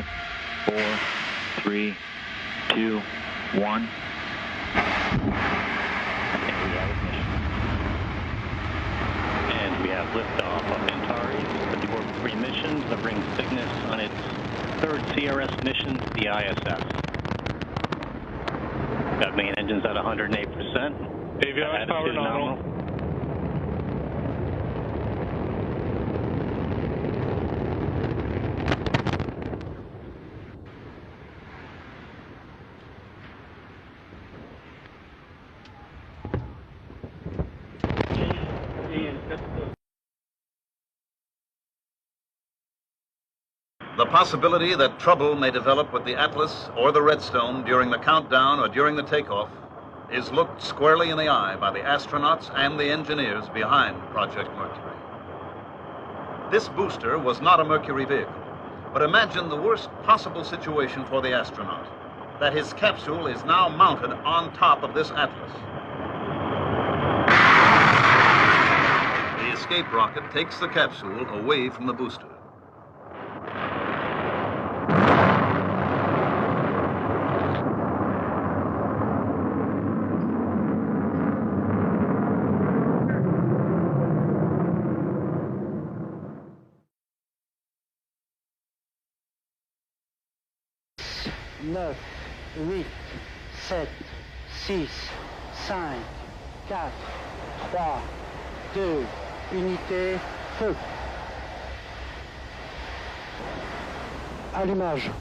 5, 4, 3, 2, 1. And we have liftoff of Antares, the Orbital 3 mission, delivering Cygnus on its third CRS mission to the ISS. Got main engines at 108%. Avionics power nominal. The possibility that trouble may develop with the Atlas or the Redstone during the countdown or during the takeoff is looked squarely in the eye by the astronauts and the engineers behind Project Mercury. This booster was not a Mercury vehicle, but imagine the worst possible situation for the astronaut, that his capsule is now mounted on top of this Atlas. The escape rocket takes the capsule away from the booster. Neuf, 8, 7, 6, 5, 4, 3, 2, unité, feu. Allumage.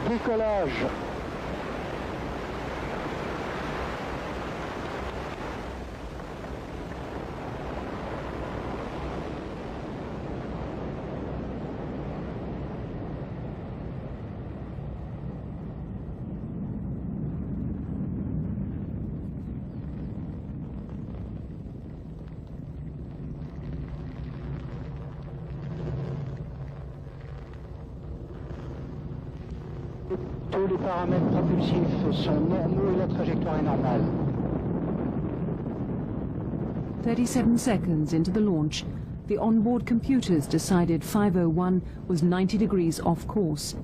Décollage. Tous les paramètres propulsifs sont normaux et la trajectoire est normale. 37 seconds into the launch, the onboard computers decided 501 was 90 degrees off course.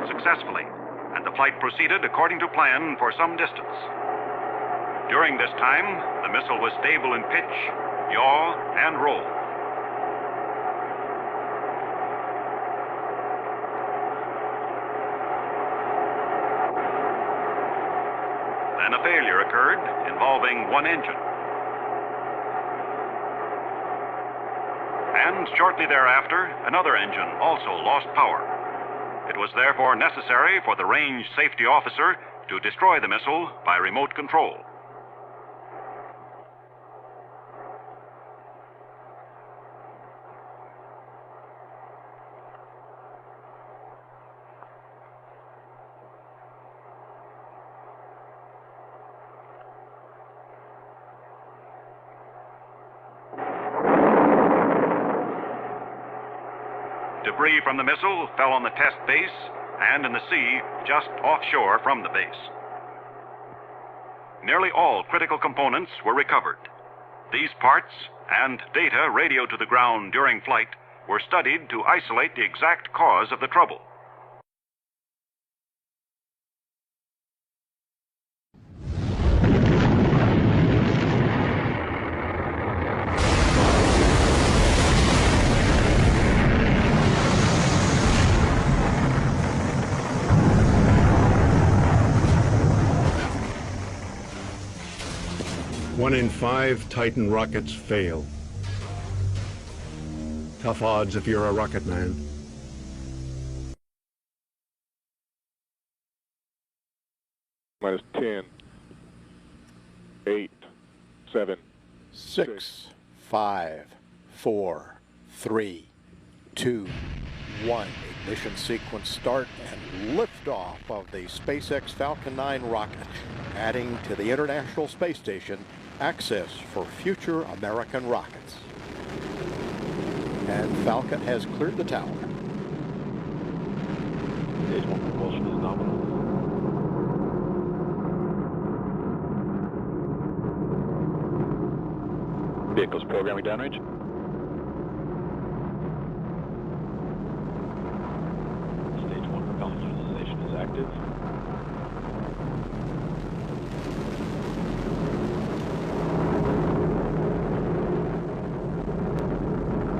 Successfully, and the flight proceeded according to plan for some distance. During this time, the missile was stable in pitch, yaw, and roll. Then a failure occurred involving one engine. And shortly thereafter, another engine also lost power. It was therefore necessary for the range safety officer to destroy the missile by remote control. Debris from the missile fell on the test base and in the sea just offshore from the base. Nearly all critical components were recovered. These parts and data radioed to the ground during flight were studied to isolate the exact cause of the trouble. 1 in 5 Titan rockets fail. Tough odds if you're a rocket man. Minus 10, 8, 7, 6, 5, 4, 3, 2, 1. Ignition sequence start and liftoff of the SpaceX Falcon 9 rocket, adding to the International Space Station access for future American rockets. And Falcon has cleared the tower. Stage 1 propulsion is nominal. Vehicles programming downrange. Stage 1 propellant utilization is active.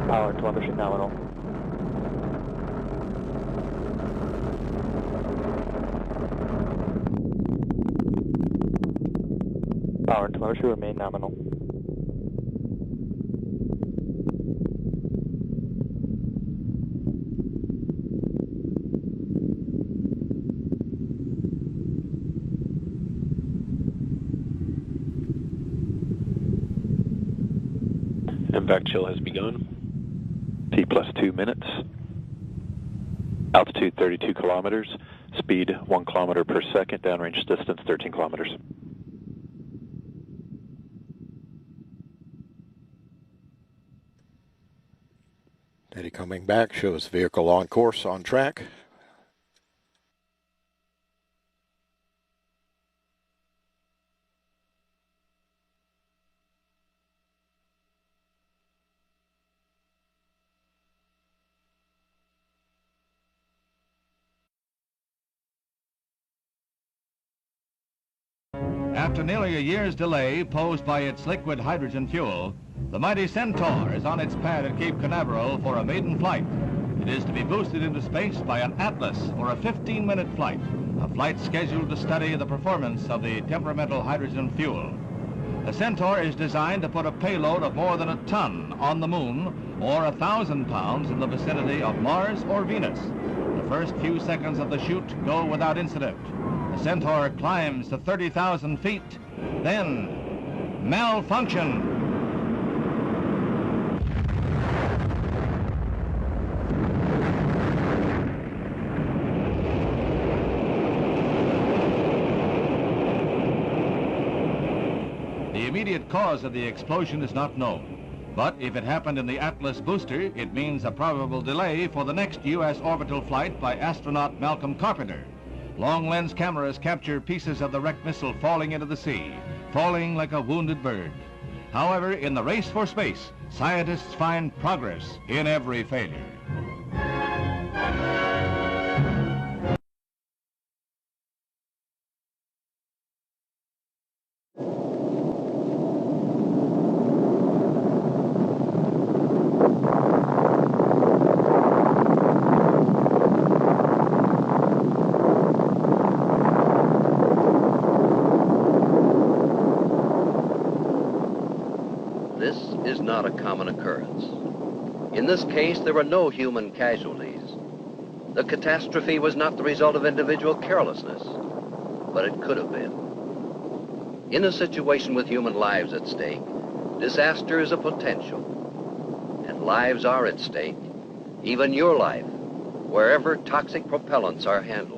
Power and telemetry nominal. Power and telemetry remain nominal. Vac chill has begun. T plus 2 minutes. Altitude 32 kilometers. Speed 1 kilometer per second. Downrange distance 13 kilometers. Data coming back shows vehicle on course, on track. After nearly a year's delay posed by its liquid hydrogen fuel, the mighty Centaur is on its pad at Cape Canaveral for a maiden flight. It is to be boosted into space by an Atlas for a 15-minute flight, a flight scheduled to study the performance of the temperamental hydrogen fuel. The Centaur is designed to put a payload of more than a ton on the moon or 1,000 pounds in the vicinity of Mars or Venus. The first few seconds of the shoot go without incident. The Centaur climbs to 30,000 feet, then malfunction. The immediate cause of the explosion is not known. But if it happened in the Atlas booster, it means a probable delay for the next U.S. orbital flight by astronaut Malcolm Carpenter. Long-lens cameras capture pieces of the wrecked missile falling into the sea, falling like a wounded bird. However, in the race for space, scientists find progress in every failure. This is not a common occurrence. In this case, there were no human casualties. The catastrophe was not the result of individual carelessness, but it could have been. In a situation with human lives at stake, disaster is a potential, and lives are at stake, even your life, wherever toxic propellants are handled.